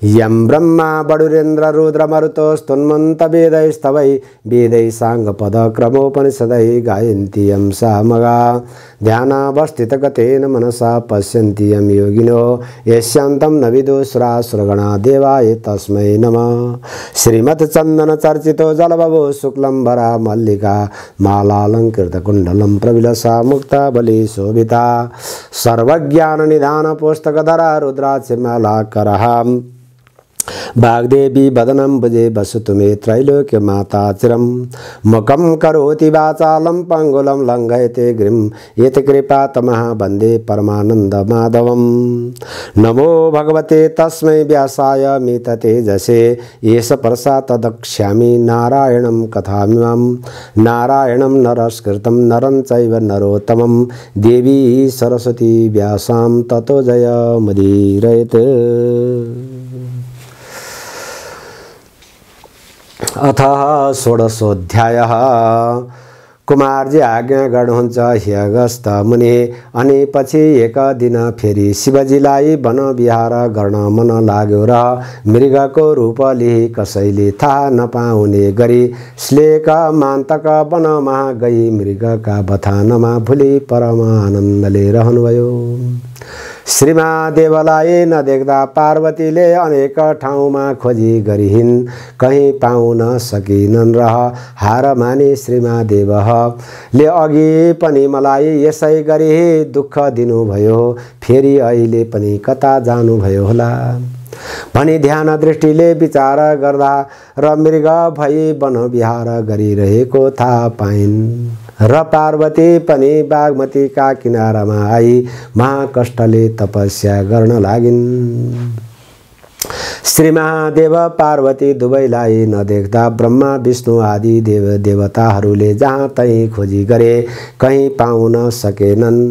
यं ब्रह्मा बडुरेन्द्र रुद्र मरुतो स्तुन्वन्त वेदैस्तवै वेदै साङ्गपदक्रमोपनिषदै गायन्ति यं सामगा ध्यानावस्थितगतेन मनसा पश्यन्ति यं योगिनो यस्यान्तं न विदुषुरासुरगणा देवाय तस्मै नमः। श्रीमत्चन्दन चर्चितो जलबभो शुक्लम्बरा मल्लिका मालालङ्कृतकुण्डलं प्रविलसा मुक्ता बलि शोभिता सर्वज्ञाननिधान पुस्तकधरा रुद्राक्षमालाकरः वाग्देवी वदनं भुजे वसतु मे त्रैलोक्य माता चिरं मुखं करोति वाचालं पङ्गुलं लङ्घयते गिरिं यत्कृपा तमः वन्दे परमानन्द माधवं। नमो भगवते तस्मै व्यासाय मिततेजसे येष प्रसाददक्ष्यामि नारायणं कथामिमं नारायणं नरस्कृतं नरं चैव नरोत्तमं देवी सरस्वती व्यासां ततो जयमुदीरयेत्। अथ षोडशोऽध्यायः। कुमारजी आज्ञा गर्नुहुन्छ हे अगस्त मुनि। अनि पछि एक दिन फेरि शिवजीलाई वन विहार गर्न मन लाग्यो र मृगको रूप लिई कसैले थाहा नपाउने गरी श्लेक मान्तक वनमा गई मृगका बथानमा भुली परमानन्दले रहनुभयो। श्रीमहादेवलाई नदेख्दा पार्वतीले अनेक ठाउँमा खोजी गरिहिन्, कहीँ पाउन सकिनन् र हार माने श्रीमहादेवले अघि पनि मलाई यसै गरी दुःख दिनुभयो, फेरि अहिले पनि कता जानुभयो होला भनी ध्यान दृष्टिले विचार गर्दा र मृग भई वन विहार गरिरहेको थाहा पाइन् र पार्वती पनि बागमतीका किनारामा आई महाकष्टले तपस्या गर्न लागिन्। श्री महादेव पार्वती दुवैलाई नदेख्दा ब्रह्मा विष्णु आदि देवताहरूले जहाँ तहीँ खोजी गरे, कहीँ पाउन सकेनन्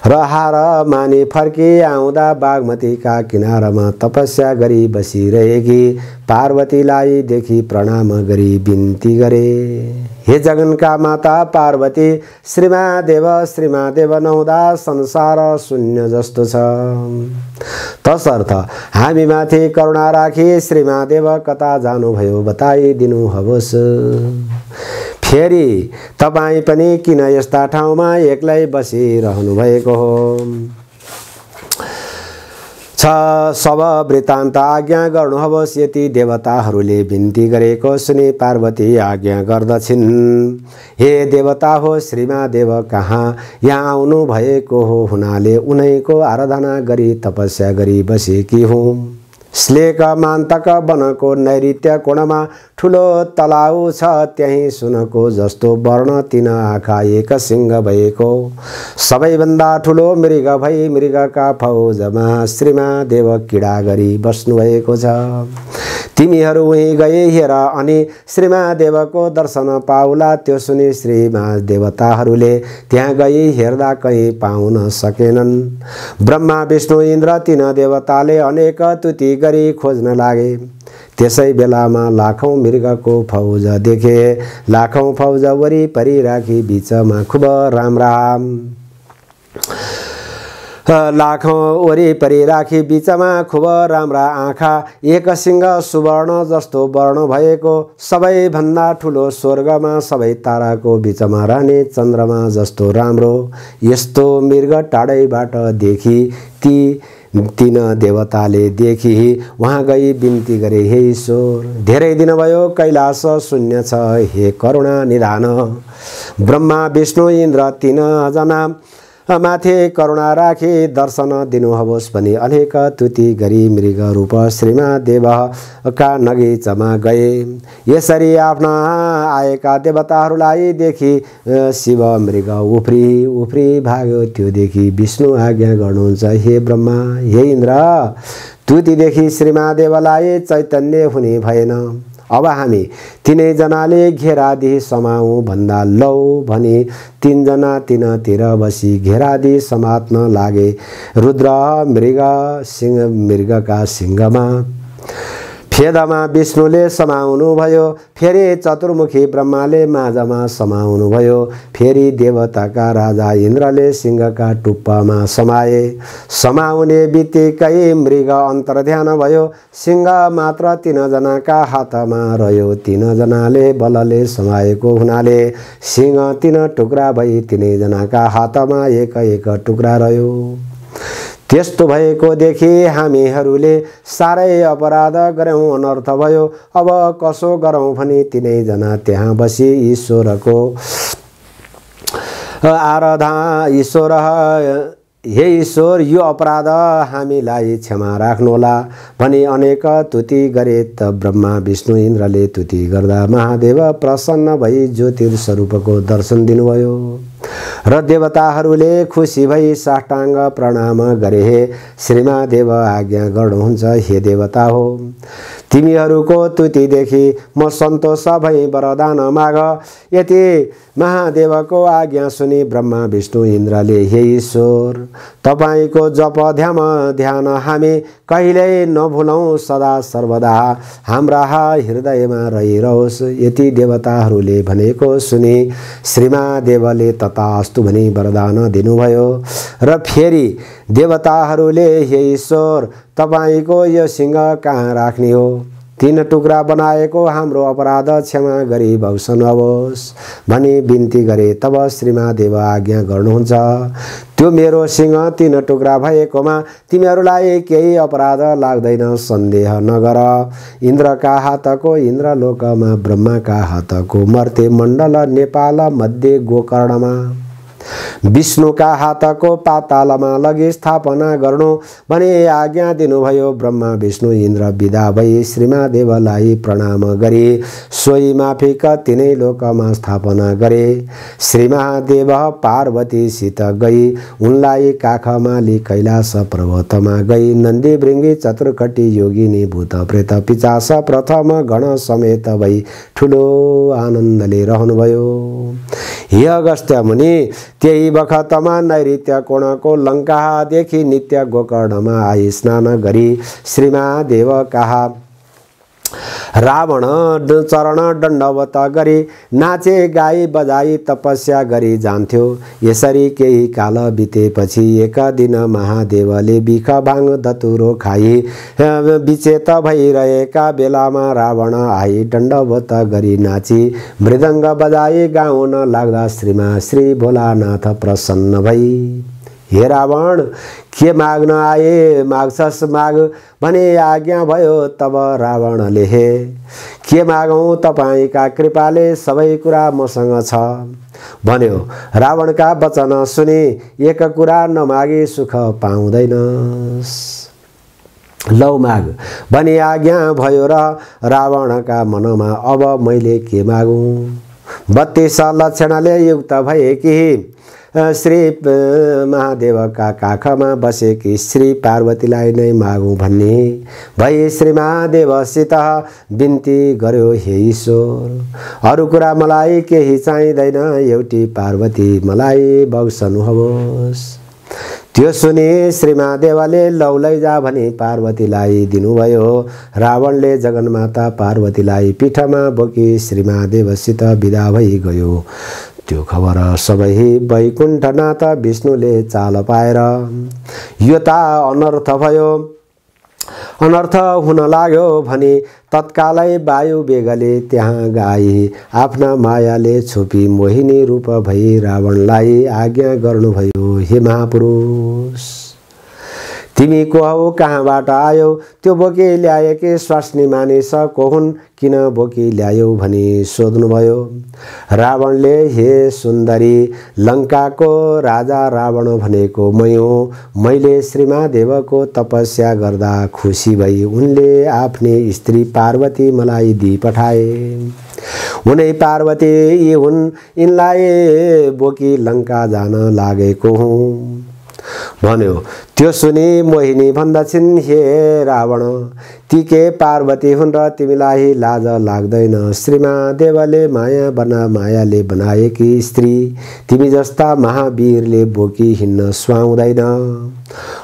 र हार माने फर्की आउँदा बागमतीका किनारामा तपस्या गरी बसिरहेकी पार्वतीलाई देखि प्रणाम गरी बिन्ती गरे। हे जगनका माता पार्वती, श्रीमहादेव नहुँदा संसार शून्य जस्तो छ, तसर्थ हामीमाथि करुणा राखी श्रीमहादेव कता जानुभयो बताइदिनुहोस्। फेरि तपाईँ पनि किन यस्ता ठाउँमा एक्लै बसिरहनु भएको हो? सब वृत्तान्त आज्ञा गर्नुहोस् यति देवताहरूले बिन्ती गरेको सुनि पार्वती आज्ञा गर्दछिन्। हे देवता हो, श्रीमहादेव कहाँ यहाँ आउनु भएको हो हुनाले उनैको आराधना गरी तपस्या गरी बसेकी हुँ। श्लेक मान्तक वनको नैऋत्य कोणमा ठुलो तलाउ छ, त्यही सुनको जस्तो वर्ण, तीन आँखा एक सिंह भएको सबैभन्दा ठुलो मृग भई मृगका फौजमा श्रीमहादेव किडा गरी बस्नुभएको छ। तिमीहरू उहीँ गए हेर अनि श्रीमहादेवको दर्शन पाउला। त्यो सुनि श्रीमहादेवताहरूले त्यहाँ गई हेर्दा कहीँ पाउन सकेनन्। ब्रह्मा विष्णु इन्द्र तीन देवताले अनेक तुति गरी खोज्न लागे। त्यसै बेलामा लाखौं मृगको फौज देखे। लाखौं फौज वरिपरि राखी बीचमा खुब राम्रा आँखा, एक सिंह सुवर्ण जस्तो वर्ण भएको, सबैभन्दा ठुलो स्वर्गमा सबै ताराको बीचमा रहने चन्द्रमा जस्तो राम्रो यस्तो मृग टाढैबाट देखी तीन देवताले देखी वहाँ गई बिन्ती गरे, हे ईश्वर, धेरै दिन भयो कैलाश शून्य छ, हे करुणा निधान, ब्रह्मा विष्णु इन्द्र तीन जना माथि करुणा राखी दर्शन दिनुहोस् भनी अनेक तुति गरी मृग रूप श्रीमहादेवका नगीचमा गए। यसरी आफ्ना आएका देवताहरूलाई देखि शिव मृग उफ्री भाग्यो। त्यो देखि विष्णु आज्ञा गर्नुहुन्छ, हे ब्रह्मा, हे इन्द्र, तुतिदेखि श्रीमहादेवलाई चैतन्य हुने भएन। अब हामी तीनैजनाले घेरादी समाउँ भन्दा लौ भनी तीनजना तीनतिर बसी घेरादी समात्न लागे। रुद्र मृगका सिंहमा फेदमा विष्णुले समाउनु भयो, फेरि चतुर्मुखी ब्रह्माले माझमा समाउनु भयो, फेरि देवताका राजा इन्द्रले सिंहका टुप्पामा समाए। समाउने बित्तिकै मृग अन्तर्ध्यान भयो, सिंह मात्र 3 जनाका हातमा रह्यो। 3 जनाले बलले समाएको हुनाले सिंह 3 टुक्रा भई 3 जनाका हातमा एक टुक्रा रह्यो। त्यस्तो भएको देखि हामीहरूले साह्रै अपराध गर्यौं, अनर्थ भयो। अब कसो गरौं भनी 3 जना त्यहाँ बसी ईश्वरको हे ईश्वर, यो अपराध हामीलाई क्षमा राख्नुहोला भनी अनेक तुति गरे। त ब्रह्मा विष्णु इन्द्रले तुति गर्दा महादेव प्रसन्न भई ज्योतिर्स्वरूपको दर्शन दिनुभयो र देवताहरूले खुसी भई साष्टाङ्ग प्रणाम गरे। हे श्रीमहादेव, आज्ञा गर्नुहुन्छ, हे देवता हो, तिमीहरूको तुतिदेखि म सन्तोष भई वरदान माग। यति महादेवको आज्ञा सुनि ब्रह्मा विष्णु इन्द्रले, हे ईश्वर, तपाईको जप ध्यान हामी कहिल्यै नभुलौं, सदा सर्वदा हाम्रा हृदयमा रहिरहोस्। यति देवताहरूले भनेको सुनि श्रीमहादेवले तथास्तु भनी वरदान दिनुभयो र फेरि देवताहरूले, हे ईश्वर, तपाईको यो सिंह कहाँ राख्ने हो? 3 टुक्रा बनाएको हाम्रो अपराध क्षमा गरी बक्सनुहोस् भनी बिन्ती गरे। तब श्रीमहादेव आज्ञा गर्नुहुन्छ, त्यो मेरो सिंह 3 टुक्रा भएकोमा तिमीहरूलाई केही अपराध लाग्दैन, सन्देह नगर। इन्द्रका हातको इन्द्रलोकमा, ब्रह्माका हातको मर्ते मण्डल नेपाल मध्य गोकर्णमा, विष्णुका हातको पातालमा लगी स्थापना गर्नु भनी आज्ञा दिनुभयो। ब्रह्मा विष्णु इन्द्र विदा भई श्रीमहादेवलाई प्रणाम गरी सोही माफिक 3 लोकमा स्थापना गरे। श्रीमहादेव पार्वतीसित गई उनलाई काखमा लि कैलाश पर्वतमा गई नन्दी भृङ्गी चतुर्कटी योगिनी भूत प्रेत पिचास प्रथम गण समेत भई ठुलो आनन्दले रहनुभयो। हे अगस्त्य मुनि, त्यही बखतमा नैऋत्य कोणको लङ्कादेखि नित्य गोकर्णमा आई स्नान गरी श्रीमहादेव कहा रावण चरण दण्डवत गरी नाचे गाई बजाई तपस्या गरी जान्थ्यो। यसरी केही काल बितेपछि एक दिन महादेवले बिख भाङ धतुरो खाई विचेत भइरहेका बेलामा रावण आई दण्डवत गरी नाची मृदङ्ग बजाई गाउन लाग्दा श्री भोलानाथ प्रसन्न भई, हे रावण, के माग्न आए? माग्छस् माग भने आज्ञा भयो। तब रावणले, हे के मागौँ? तपाईँका कृपाले सबै कुरा मसँग छ भन्यो। रावणका वचन सुनि, एक कुरा नमागी सुख पाउँदैनस्, लौ माग भनी आज्ञा भयो र रावणका मनमा अब मैले के मागौँ? 32 लक्षणले युक्त भएकी श्री महादेवका काखमा बसेकी श्री पार्वतीलाई नै मागौँ भन्ने भई श्रीमहादेवसित बिन्ती गर्यो। हे ईश्वर, अरू कुरा मलाई केही चाहिँदैन, एउटी पार्वती मलाई बक्सनुहोस्। त्यो सुनि श्रीमहादेवले लौ लैजा भनी पार्वतीलाई दिनुभयो। रावणले जगन्माता पार्वतीलाई पीठमा बोकी श्रीमहादेवसित विदा भई गयो। त्यो खबर सबै वैकुण्ठनाथ विष्णुले चाल पाएर, यो त अनर्थ भयो, अनर्थ हुन लाग्यो भनी तत्कालै वायु बेगले त्यहाँ गई आफ्ना मायाले छोपी मोहिनी रूप भई रावणलाई आज्ञा गर्नुभयो। हे महापुरुष, तिमी को हौ? कहाँबाट आयौ? त्यो बोकी ल्याएकी स्वास्नी मानिस को हुन्? किन बोकी ल्यायौ भनी सोध्नुभयो। रावणले, हे सुन्दरी, लङ्काको राजा रावण भनेको मै हुँ। मैले श्रीमहादेवको तपस्या गर्दा खुसी भई उनले आफ्नी स्त्री पार्वती मलाई दिई पठाए। उनै पार्वती यी हुन्, यिनलाई बोकी लङ्का जान लागेको हुँ भन्यो। त्यो सुनि मोहिनी भन्दछिन्, हे रावण, ती के पार्वती हुन् र तिमीलाई लाज लाग्दैन? श्रीमहादेवले मायाले बनाएकी स्त्री तिमी जस्ता महावीरले बोकी हिँड्न सुहाउँदैन।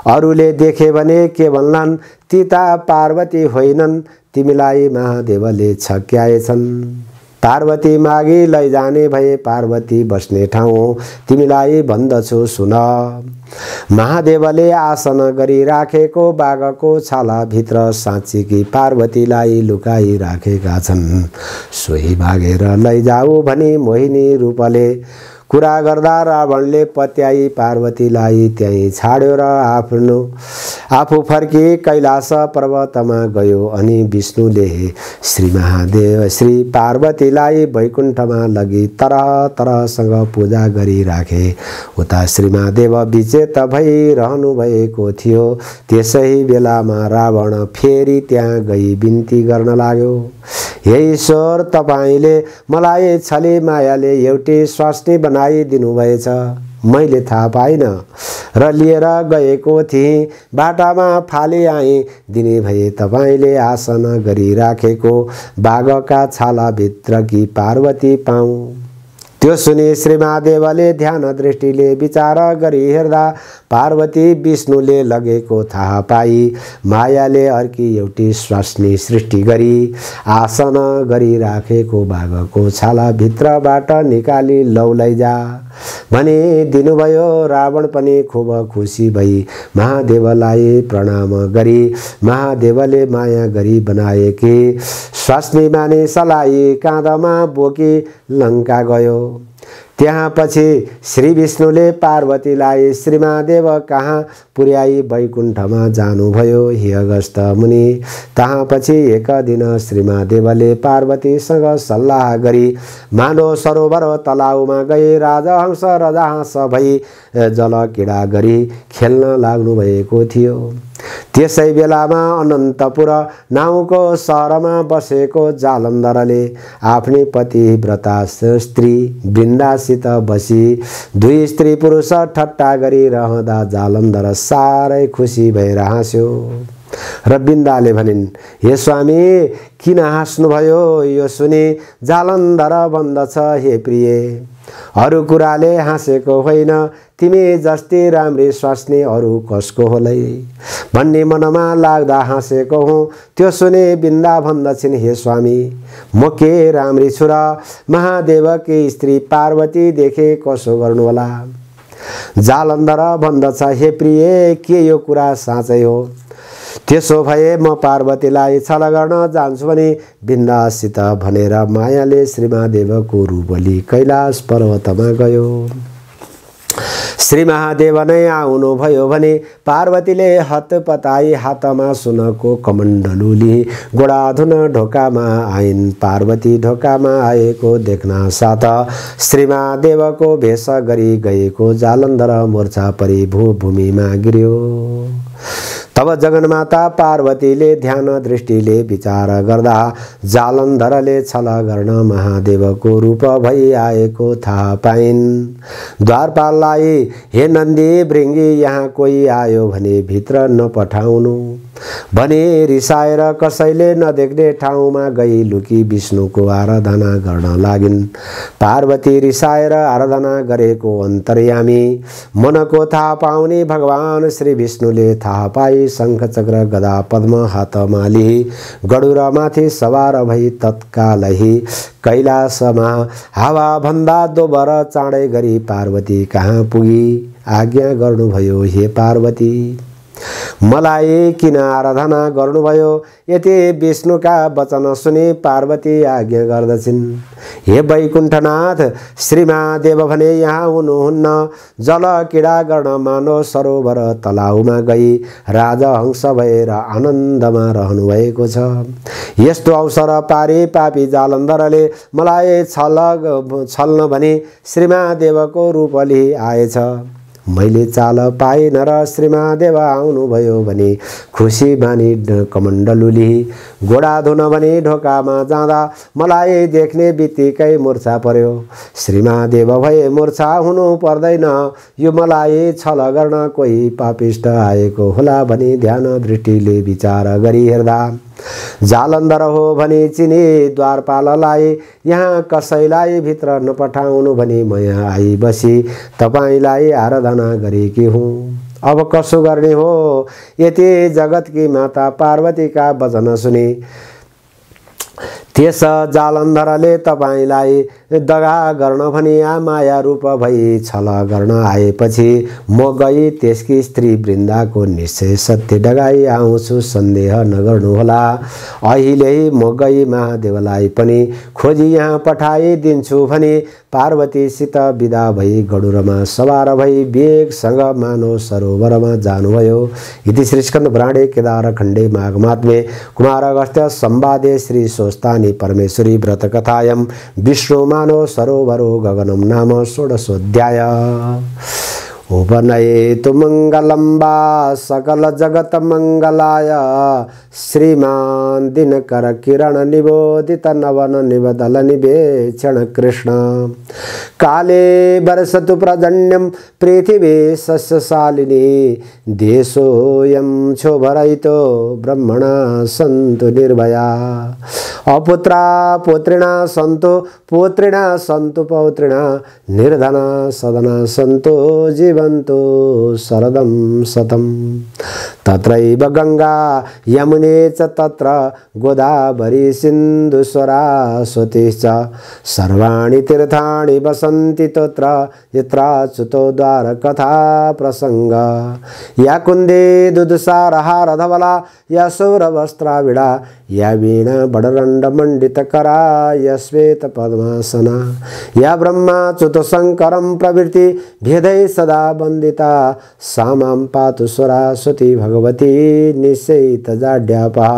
अरूले देखे भने के भन्लान्? तिता पार्वती होइनन् तिमीलाई महादेवले छक्याएछन्। पार्वती मागी लैजाने भए पार्वती बस्ने ठाउँ तिमीलाई भन्दछु सुन। महादेवले आसन गरिराखेको बाघको छालाभित्र साँच्चीकी पार्वतीलाई लुकाइराखेका छन्। सोही भागेर लैजाऊ भनी मोहिनी रूपले कुरा गर्दा रावणले पत्याई पार्वतीलाई त्यहीँ छाड्यो र आफू फर्की कैलाश पर्वतमा गयो। अनि विष्णुले श्री पार्वतीलाई वैकुण्ठमा लगी तरह तरहसँग पूजा गरिराखे। उता श्री महादेव विचेत भइरहनु भएको थियो। त्यसै बेलामा रावण फेरि त्यहाँ गई बिन्ती गर्न लाग्यो, हे ईश्वर, तपाईले मलाई छले मायाले एउटी स्वास्नी बनाइदिनुभएछ। मैले थाहा पाइन र लिएर गएको थिएँ, बाटामा फाले आएँ। दिने भए तपाईले आसन गरिराखेको बाघका छालाभित्रकी पार्वती पाऊँ। त्यो सुनि श्री महादेवले ध्यान दृष्टिले विचार गरी हेर्दा पार्वती विष्णुले लगेको थाहा पाई मायाले अर्की एउटी स्वास्नी सृष्टि गरी आसन गरिराखेको बाघको छालाभित्रबाट निकाली लौ लैजा भने दिनुभयो। रावण पनि खूब खुसी भई महादेवलाई प्रणाम गरी महादेवले माया गरी बनाएकी स्वास्नी मानिसलाई काँधमा बोकी लङ्का गयो। त्यहाँ पछि श्री विष्णुले पार्वतीलाई श्री महादेव कहाँ पुर्याई वैकुण्ठमा जानुभयो। हे अगस्त मुनि, तहाँ पछि एक दिन श्री महादेवले पार्वतीसँग सल्लाह गरी मानव सरोवर तलाउमा गई राजहंस रजाहंस भई जलक्रीडा गरी खेल्न लाग्नु भएको थियो। त्यसै बेलामा अनन्तपुर नाउँको सहरमा बसेको जालन्धरले आफ्नी पतिव्रता स्त्री वृन्दासित बसी दुई स्त्री पुरुष ठट्टा गरिरहँदा जालन्धर साह्रै खुसी भएर हाँस्यो र वृन्दाले भनिन्, हे स्वामी, किन हाँस्नुभयो? यो सुनि जालन्धर भन्दछ, हे प्रिय, अरू कुराले हाँसेको होइन, तिमी जस्ती राम्री स्वास्नी अरू कसको होलै भन्ने मनमा लाग्दा हाँसेको हुँ। त्यो सुने वृन्दा भन्दछिन्, हे स्वामी, म के राम्री छु र महादेवकी स्त्री पार्वती देखे कसो गर्नु होला? जालन्धर भन्दछ, हे प्रिय, के यो कुरा साँचै हो? त्यसो भए म पार्वतीलाई छल गर्न जान्छु भने वृन्दासित भनेर मायाले श्री महादेवको रूप लिई कैलाश पर्वतमा गयो। श्री महादेव नै आउनुभयो भने पार्वतीले हतपताई हातमा सुनको कमण्डलु लिई गोडा धुन ढोकामा आइन्। पार्वती ढोकामा आएको देख्न साथ श्री महादेवको भेष गरी गएको जालन्धर मोर्छा परी भूमिमा गिर्यो। तब जगन्माता पार्वतीले ध्यान दृष्टिले विचार गर्दा जालन्धरले छल गर्न महादेवको रूप भई आएको थाहा पाइन्। द्वारपाललाई, हे नन्दी भृङ्गी, यहाँ कोही आयो भने भित्र नपठाउनु भने रिसाएर कसैले नदेख्ने ठाउँमा गई लुकी विष्णुको आराधना गर्न लागिन्। पार्वती रिसाएर आराधना गरेको अन्तर्यामी मनको थाहा पाउने भगवान श्री विष्णुले थाहा पाई शङ्ख चक्र गदा पद्म हातमा लिई गडुरमाथि सवार भई तत्कालै कैलाशमा हावाभन्दा दोबर चाँडै गरी पार्वती कहाँ पुगी आज्ञा गर्नुभयो। हे पार्वती, मलाई किन आराधना गर्नुभयो? यति विष्णुका वचन सुनि पार्वती आज्ञा गर्दछिन्। हे वैकुण्ठनाथ, श्री महादेव भने यहाँ हुनुहुन्न। जल क्रीडा गर्न मानव सरोवर तलाउमा गई राजहंस भएर आनन्दमा रहनुभएको छ। यस्तो अवसर पारी पापी जालन्धरले मलाई छल्न भनी श्री महादेवको रूप लिई आएछ। मैले चाल पाइन र श्री महादेव आउनुभयो भने खुसी मानी कमण्डलु लिई गोडा धुन भने ढोकामा जाँदा मलाई देख्ने बित्तिकै मूर्छा पर्यो। श्री महादेव भए मूर्छा हुनु पर्दैन, यो मलाई छल गर्न कोही पापिष्ट आएको होला भनी ध्यान दृष्टिले विचार गरी हेर्दा जालन्धर हो भनी चिनी द्वारपाललाई यहाँ कसैलाई भित्र नपठाउनु भनी म यहाँ आई बसी तपाईलाई आराधना गरेकी हुँ। अब कसो गर्ने हो। यति जगतकी माता पार्वतीका वचन सुनि त्यस जालन्धरले तपाईलाई दगा गर्न भनी माया रूप भई छल गर्न आएपछि म गई त्यसकी स्त्री वृन्दाको निश्चय सत्य डगाई आउँछु, सन्देह नगर्नुहोला। अहिले म गई महादेवलाई पनि खोजी यहाँ पठाइदिन्छु भनी पार्वतीसित विदा भई गडुरमा सवार भई वेगसँग मानव सरोवरमा जानुभयो। इति श्री स्कन्द पुराणे केदारखण्डे माघमात्म्ये कुमार अगस्त्य संवादे श्री स्वस्तानि परमेश्वरी व्रत कथायां विष्णु मानव सरोवरो गगनम नाम षोडशोऽध्याय। उपनयेतु मंगलं वा सकल जगत मंगलाय श्रीमान दिनकर किरण निबोधित नवन निबदल निवेक्षण कृष्ण। काले वर्षतु पर्जन्यं पृथिवी सस्यशालिनी देशोऽयं क्षोभरहितो ब्रह्मणा सन्तु निर्भया। अपुत्रा पुत्रिणा सन्तु पुत्रिणा सन्तु पौत्रिणा निर्धना सदना सन्तु जीवन्तु शरदं शतम्। तत्रैव गंगा यमुने च तत्र गोदावरी सिन्धु सरस्वती च सर्वाणि तीर्थानि वसन्ति तत्र यत्राच्युतो द्वारकथा प्रसंग। या कुन्दे दुदुसारहार धवला या सौरवस्त्राविडा या वीणा बडरंड मंडितकरा या श्वेत पद्मासना या ब्रह्माच्युत शंकरं प्रवृत्ति भेदै सदा वंदिता सामां पातु सरस्वती भगवती निश्चयित जाड्यापा।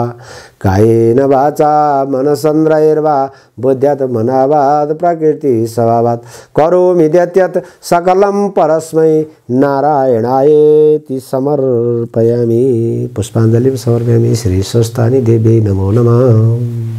कायेन वाचा मनसंद्रैर्वा बुद्ध्यात् मनावात् प्रकृति स्वभावात् करोमि यत् सकलं परस्मै नारायणायेति समर्पयामि। पुष्पांजलि समर्पयामि। श्री स्वस्तानि देव्यै नमो नमः।